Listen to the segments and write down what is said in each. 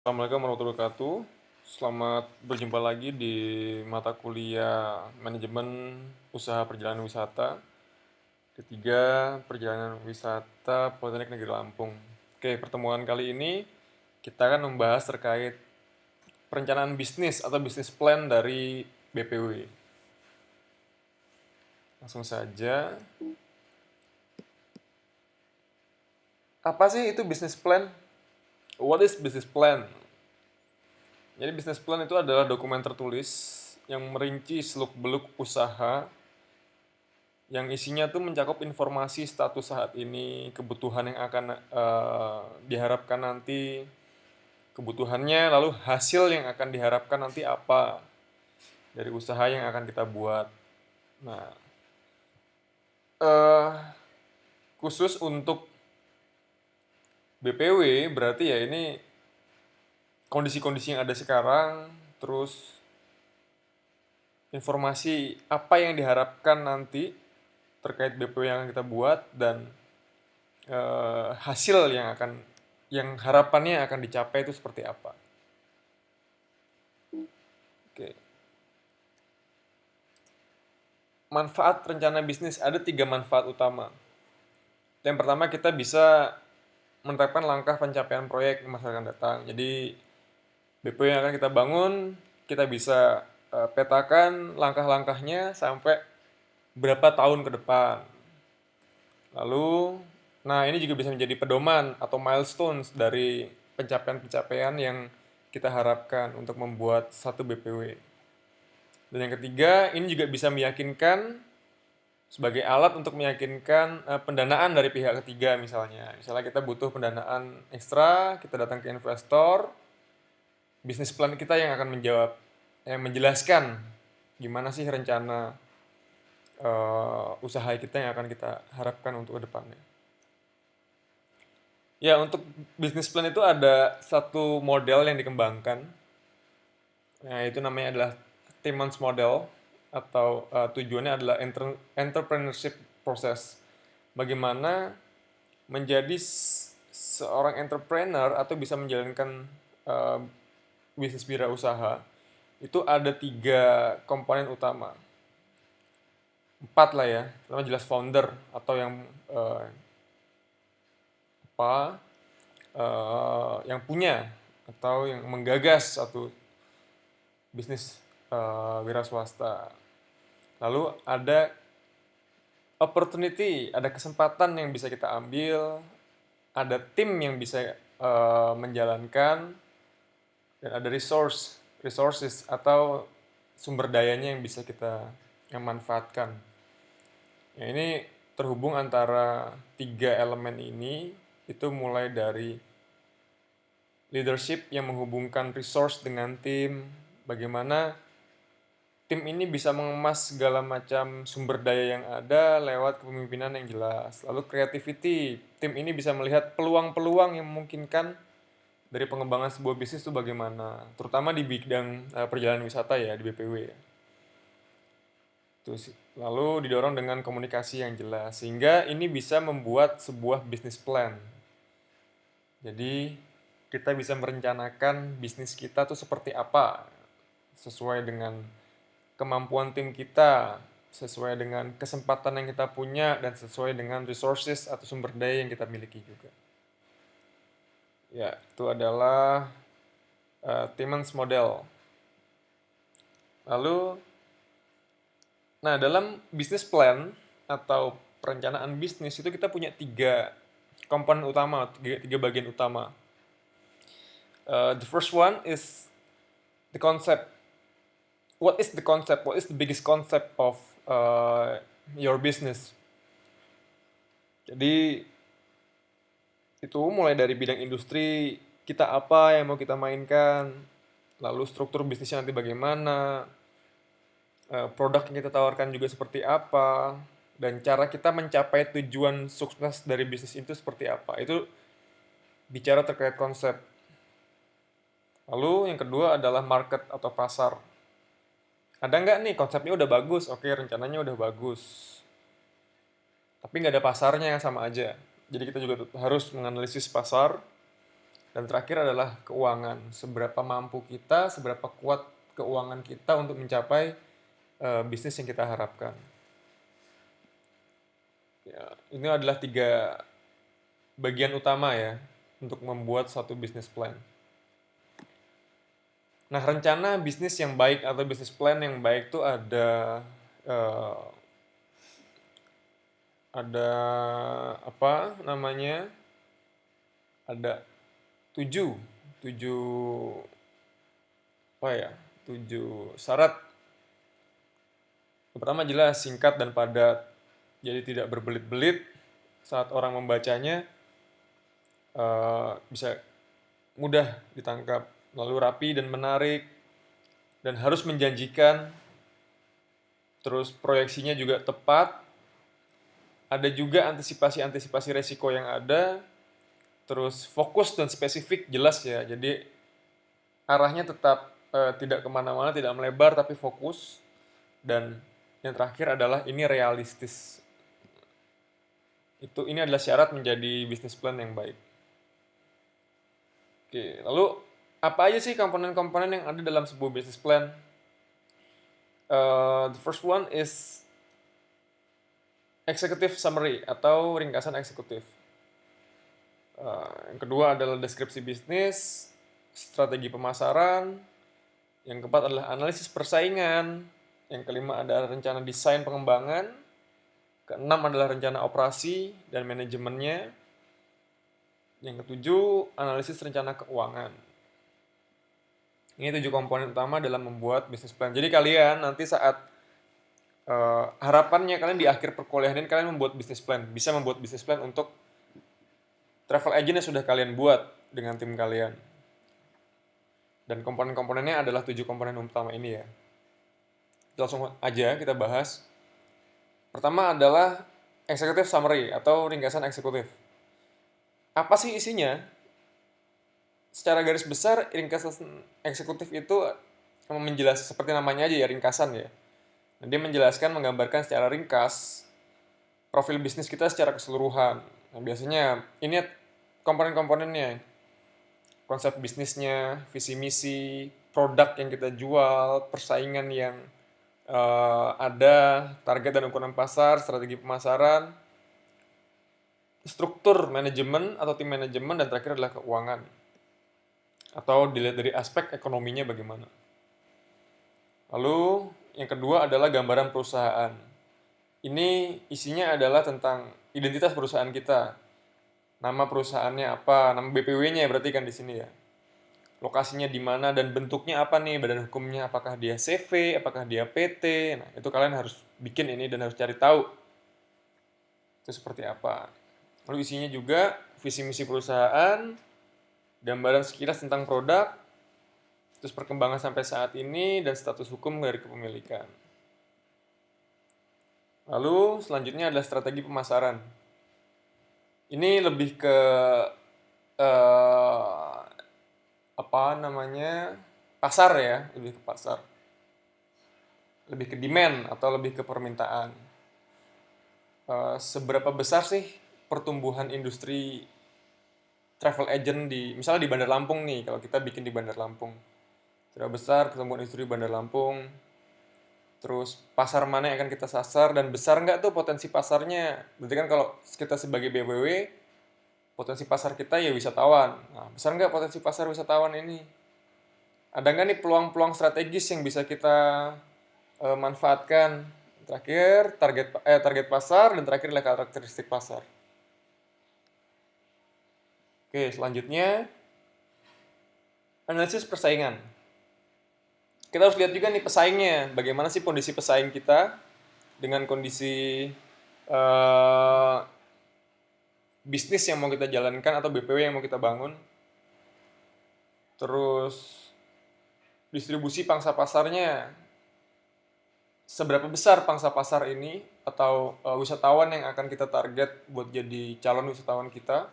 Assalamualaikum warahmatullahi wabarakatuh. Selamat berjumpa lagi di mata kuliah Manajemen Usaha Perjalanan Wisata. Ketiga, Perjalanan Wisata Politeknik Negeri Lampung. Oke, pertemuan kali ini kita akan membahas terkait perencanaan bisnis atau bisnis plan dari BPW. Langsung saja. Apa sih itu bisnis plan? What is business plan? Jadi bisnis plan itu adalah dokumen tertulis yang merinci seluk-beluk usaha yang isinya tuh mencakup informasi status saat ini, kebutuhan yang akan diharapkan nanti, kebutuhannya, lalu hasil yang akan diharapkan nanti apa dari usaha yang akan kita buat. Nah, eh, khusus untuk BPW berarti ya ini kondisi-kondisi yang ada sekarang, terus informasi apa yang diharapkan nanti terkait BPW yang akan kita buat dan hasil yang harapannya akan dicapai itu seperti apa. Oke. Manfaat rencana bisnis ada 3 manfaat utama. Yang pertama kita bisa menerapkan langkah pencapaian proyek di masa akan datang. Jadi BPW yang akan kita bangun, kita bisa petakan langkah-langkahnya sampai berapa tahun ke depan. Lalu, nah ini juga bisa menjadi pedoman atau milestones dari pencapaian-pencapaian yang kita harapkan untuk membuat satu BPW. Dan yang ketiga, ini juga bisa meyakinkan sebagai alat untuk meyakinkan pendanaan dari pihak ketiga misalnya. Misalnya kita butuh pendanaan ekstra, kita datang ke investor, bisnis plan kita yang akan menjelaskan gimana sih rencana usaha kita yang akan kita harapkan untuk kedepannya. Ya, untuk bisnis plan itu ada satu model yang dikembangkan. Nah, itu namanya adalah Timmons model atau tujuannya adalah entrepreneurship process. Bagaimana menjadi seorang entrepreneur atau bisa menjalankan uh, bisnis wirausaha itu ada 3 komponen utama. 4 lah ya, pertama jelas founder atau apa yang punya atau yang menggagas satu bisnis wira swasta. Lalu ada opportunity, ada kesempatan yang bisa kita ambil, ada tim yang bisa menjalankan, dan ada resources atau sumber dayanya yang bisa kita manfaatkan. Ya, ini terhubung antara 3 elemen ini, itu mulai dari leadership yang menghubungkan resource dengan tim, bagaimana tim ini bisa mengemas segala macam sumber daya yang ada lewat kepemimpinan yang jelas. Lalu creativity, tim ini bisa melihat peluang-peluang yang memungkinkan dari pengembangan sebuah bisnis itu bagaimana, terutama di bidang perjalanan wisata ya, di BPW ya. Lalu didorong dengan komunikasi yang jelas, sehingga ini bisa membuat sebuah bisnis plan. Jadi kita bisa merencanakan bisnis kita tuh seperti apa, sesuai dengan kemampuan tim kita, sesuai dengan kesempatan yang kita punya, dan sesuai dengan resources atau sumber daya yang kita miliki juga. Ya, itu adalah Timmons model. Lalu, nah dalam bisnis plan atau perencanaan bisnis itu kita punya 3 komponen utama, 3 bagian utama. The first one is the concept. What is the concept? What is the biggest concept of your business? Jadi itu mulai dari bidang industri kita apa yang mau kita mainkan, lalu struktur bisnisnya nanti bagaimana, produk yang kita tawarkan juga seperti apa, dan cara kita mencapai tujuan sukses dari bisnis itu seperti apa. Itu bicara terkait konsep. Lalu yang kedua adalah market atau pasar. Ada nggak nih konsepnya udah bagus, oke rencananya udah bagus, tapi nggak ada pasarnya, sama aja. Jadi kita juga harus menganalisis pasar, Dan terakhir adalah keuangan. Seberapa mampu kita, seberapa kuat keuangan kita untuk mencapai bisnis yang kita harapkan. Ya, ini adalah 3 bagian utama ya untuk membuat suatu bisnis plan. Nah, rencana bisnis yang baik atau bisnis plan yang baik itu eh, ada apa namanya? Ada 7 7 apa ya? 7 syarat. Yang pertama jelas singkat dan padat. Jadi tidak berbelit-belit saat orang membacanya, bisa mudah ditangkap, lalu rapi dan menarik, dan harus menjanjikan, terus proyeksinya juga tepat, ada juga antisipasi resiko yang ada, terus fokus dan spesifik jelas ya, jadi arahnya tetap tidak kemana-mana, tidak melebar, tapi fokus, dan yang terakhir adalah ini realistis. Ini adalah syarat menjadi bisnis plan yang baik. Oke, lalu apa aja sih komponen-komponen yang ada dalam sebuah business plan? The first one is executive summary atau ringkasan eksekutif. Yang kedua adalah deskripsi bisnis, strategi pemasaran. Yang keempat adalah analisis persaingan. Yang kelima adalah rencana desain pengembangan. Keenam adalah rencana operasi dan manajemennya. Yang ketujuh, analisis rencana keuangan. Ini 7 komponen utama dalam membuat bisnis plan. Jadi kalian nanti saat harapannya kalian di akhir perkuliahan ini kalian membuat bisnis plan. Bisa membuat bisnis plan untuk travel agent yang sudah kalian buat dengan tim kalian. Dan komponen-komponennya adalah 7 komponen utama ini ya. Langsung aja kita bahas. Pertama adalah executive summary atau ringkasan eksekutif. Apa sih isinya? Secara garis besar, ringkasan eksekutif itu menjelaskan seperti namanya aja ya, ringkasan ya. Nah, dia menjelaskan, menggambarkan secara ringkas profil bisnis kita secara keseluruhan. Nah, biasanya ini komponen-komponennya. Konsep bisnisnya, visi misi, produk yang kita jual, persaingan yang ada, target dan ukuran pasar, strategi pemasaran, struktur manajemen atau tim manajemen, dan terakhir adalah keuangan. Atau dilihat dari aspek ekonominya bagaimana. Lalu yang kedua adalah gambaran perusahaan. Ini isinya adalah tentang identitas perusahaan kita. Nama perusahaannya apa, nama BPW-nya berarti kan di sini ya. Lokasinya di mana dan bentuknya apa nih, badan hukumnya, apakah dia CV, apakah dia PT. Nah, itu kalian harus bikin ini dan harus cari tahu itu seperti apa. Lalu isinya juga visi misi perusahaan, gambaran sekilas tentang produk, terus perkembangan sampai saat ini, dan status hukum dari kepemilikan. Lalu selanjutnya adalah strategi pemasaran. Ini lebih ke pasar ya, lebih ke pasar, lebih ke demand atau lebih ke permintaan. Seberapa besar sih pertumbuhan industri travel agent misalnya di Bandar Lampung nih, kalau kita bikin di Bandar Lampung, seberapa besar pertumbuhan industri di Bandar Lampung, terus pasar mana yang akan kita sasar, dan besar nggak tuh potensi pasarnya. Berarti kan kalau kita sebagai BBW, potensi pasar kita ya wisatawan. Nah, besar nggak potensi pasar wisatawan ini? Ada nggak nih peluang-peluang strategis yang bisa kita manfaatkan? Terakhir, target pasar, dan terakhir adalah karakteristik pasar. Oke, selanjutnya analisis persaingan. Kita harus lihat juga nih pesaingnya, bagaimana sih kondisi pesaing kita dengan kondisi bisnis yang mau kita jalankan atau BPW yang mau kita bangun. Terus distribusi pangsa pasarnya, seberapa besar pangsa pasar ini atau wisatawan yang akan kita target buat jadi calon wisatawan kita.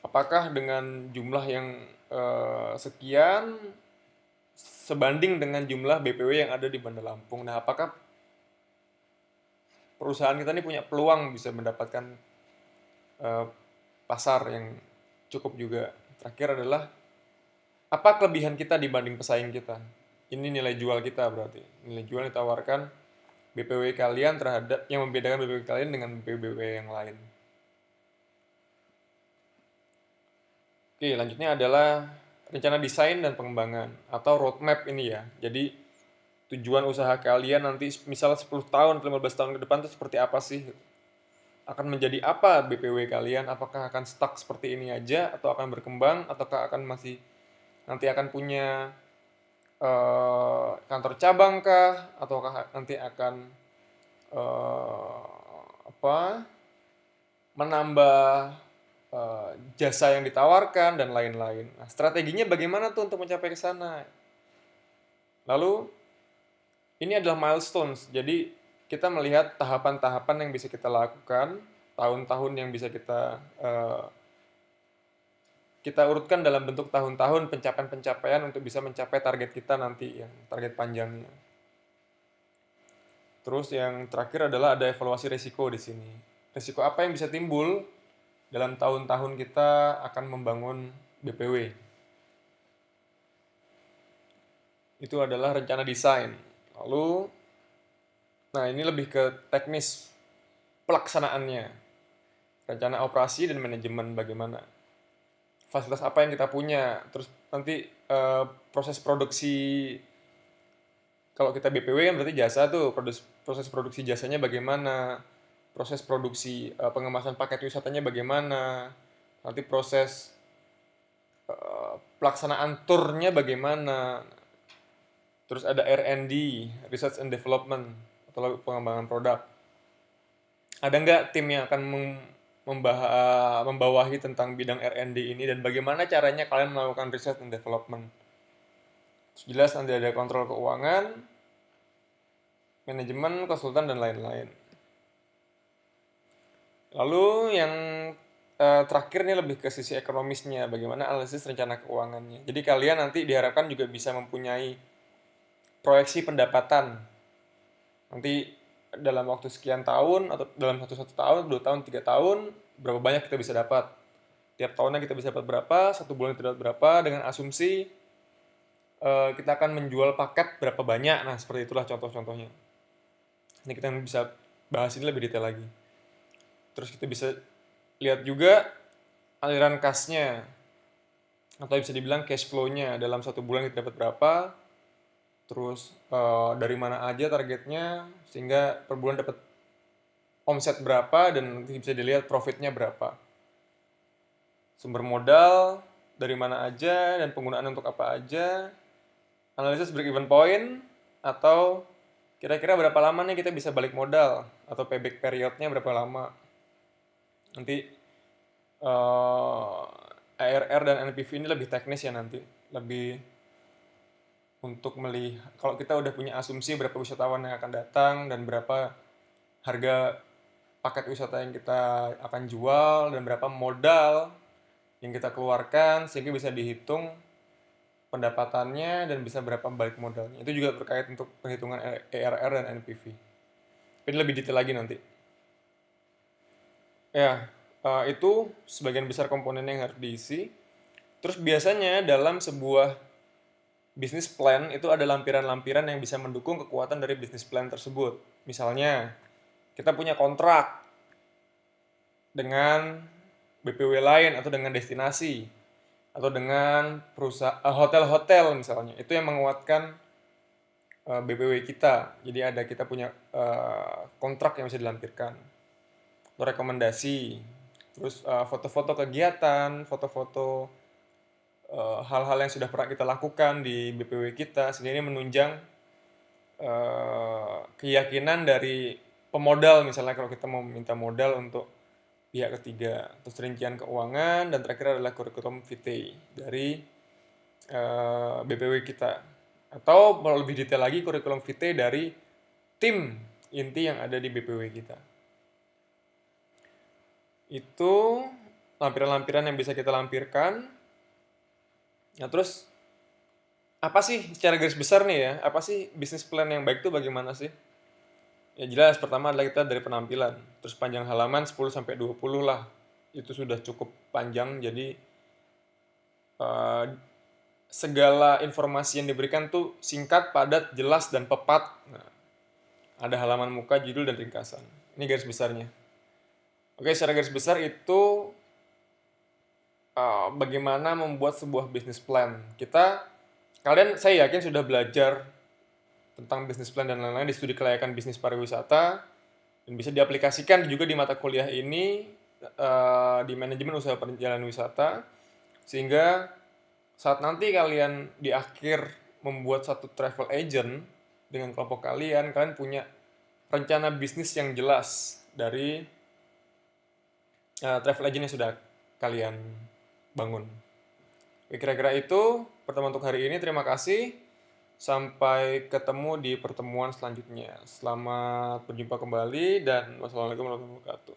Apakah dengan jumlah yang sekian sebanding dengan jumlah BPW yang ada di Bandar Lampung. Nah, apakah perusahaan kita ini punya peluang bisa mendapatkan pasar yang cukup juga. terakhir adalah apa kelebihan kita dibanding pesaing kita. Ini nilai jual kita berarti. Nilai jual yang ditawarkan BPW kalian terhadap yang membedakan BPW kalian dengan BPW yang lain. Oke, lanjutnya adalah rencana desain dan pengembangan atau roadmap ini ya. Jadi tujuan usaha kalian nanti misal 10 tahun, 15 tahun ke depan itu seperti apa sih? Akan menjadi apa BPW kalian? Apakah akan stuck seperti ini aja atau akan berkembang ataukah akan masih nanti akan punya kantor cabang kah ataukah nanti akan eh, apa menambah jasa yang ditawarkan dan lain-lain. Nah, strateginya bagaimana tuh untuk mencapai ke sana? Lalu ini adalah milestones. Jadi kita melihat tahapan-tahapan yang bisa kita lakukan, tahun-tahun yang bisa kita urutkan dalam bentuk tahun-tahun pencapaian-pencapaian untuk bisa mencapai target kita nanti, yang target panjangnya. Terus yang terakhir adalah ada evaluasi risiko di sini. Risiko apa yang bisa timbul dalam tahun-tahun kita akan membangun BPW? Itu adalah rencana desain. Lalu, nah ini lebih ke teknis pelaksanaannya. Rencana operasi dan manajemen bagaimana. Fasilitas apa yang kita punya. Terus nanti proses produksi. Kalau kita BPW kan berarti jasa tuh, proses produksi jasanya bagaimana, proses produksi pengemasan paket wisatanya bagaimana, nanti proses pelaksanaan turnya bagaimana, terus ada R&D, Research and Development, atau pengembangan produk. Ada nggak tim yang akan membawahi tentang bidang R&D ini dan bagaimana caranya kalian melakukan Research and Development. Terus jelas nanti ada kontrol keuangan, manajemen, konsultan, dan lain-lain. Lalu yang terakhir nih lebih ke sisi ekonomisnya, bagaimana analisis rencana keuangannya. Jadi kalian nanti diharapkan juga bisa mempunyai proyeksi pendapatan. Nanti dalam waktu sekian tahun, atau dalam satu tahun, 2 tahun, 3 tahun, berapa banyak kita bisa dapat. Tiap tahunnya kita bisa dapat berapa, satu bulan kita dapat berapa, dengan asumsi kita akan menjual paket berapa banyak. Nah, seperti itulah contoh-contohnya. Ini kita bisa bahas ini lebih detail lagi. Terus kita bisa lihat juga aliran kas-nya, atau bisa dibilang cash flow-nya. Dalam satu bulan kita dapat berapa, terus dari mana aja targetnya, sehingga per bulan dapat omset berapa, dan nanti bisa dilihat profitnya berapa. Sumber modal, dari mana aja, dan penggunaan untuk apa aja. Analisis break-even point, atau kira-kira berapa lama nih kita bisa balik modal, atau payback period-nya berapa lama. Nanti ARR dan NPV ini lebih teknis ya nanti. Lebih untuk melihat, kalau kita udah punya asumsi berapa wisatawan yang akan datang dan berapa harga paket wisata yang kita akan jual dan berapa modal yang kita keluarkan, sehingga bisa dihitung pendapatannya dan bisa berapa balik modalnya. Itu juga terkait untuk perhitungan ARR dan NPV. Ini lebih detail lagi nanti. Ya, itu sebagian besar komponen yang harus diisi. Terus biasanya dalam sebuah bisnis plan itu ada lampiran-lampiran yang bisa mendukung kekuatan dari bisnis plan tersebut. Misalnya, kita punya kontrak dengan BPW lain atau dengan destinasi atau dengan perusahaan hotel-hotel misalnya. Itu yang menguatkan BPW kita. Jadi kita punya kontrak yang bisa dilampirkan. Atau rekomendasi. Terus foto-foto kegiatan, foto-foto hal-hal yang sudah pernah kita lakukan di BPW kita, sehingga ini menunjang keyakinan dari pemodal, misalnya kalau kita mau minta modal untuk pihak ketiga. Terus rincian keuangan, dan terakhir adalah kurikulum vitae dari BPW kita. Atau kalau lebih detail lagi, kurikulum vitae dari tim inti yang ada di BPW kita. Itu lampiran-lampiran yang bisa kita lampirkan. Nah, terus apa sih secara garis besar nih ya? Apa sih bisnis plan yang baik itu bagaimana sih? Ya jelas, pertama adalah kita dari penampilan. Terus panjang halaman 10 sampai 20 lah. Itu sudah cukup panjang, jadi eh, segala informasi yang diberikan tuh singkat, padat, jelas, dan tepat. Nah, ada halaman muka, judul, dan ringkasan. Ini garis besarnya. Oke, secara garis besar itu bagaimana membuat sebuah bisnis plan. Kalian saya yakin sudah belajar tentang bisnis plan dan lain-lain di studi kelayakan bisnis pariwisata dan bisa diaplikasikan juga di mata kuliah ini di manajemen usaha perjalanan wisata, sehingga saat nanti kalian di akhir membuat satu travel agent dengan kelompok kalian punya rencana bisnis yang jelas dari travel agent yang sudah kalian bangun. Kira-kira itu pertemuan untuk hari ini. Terima kasih. Sampai ketemu di pertemuan selanjutnya. Selamat berjumpa kembali dan wassalamualaikum warahmatullahi wabarakatuh.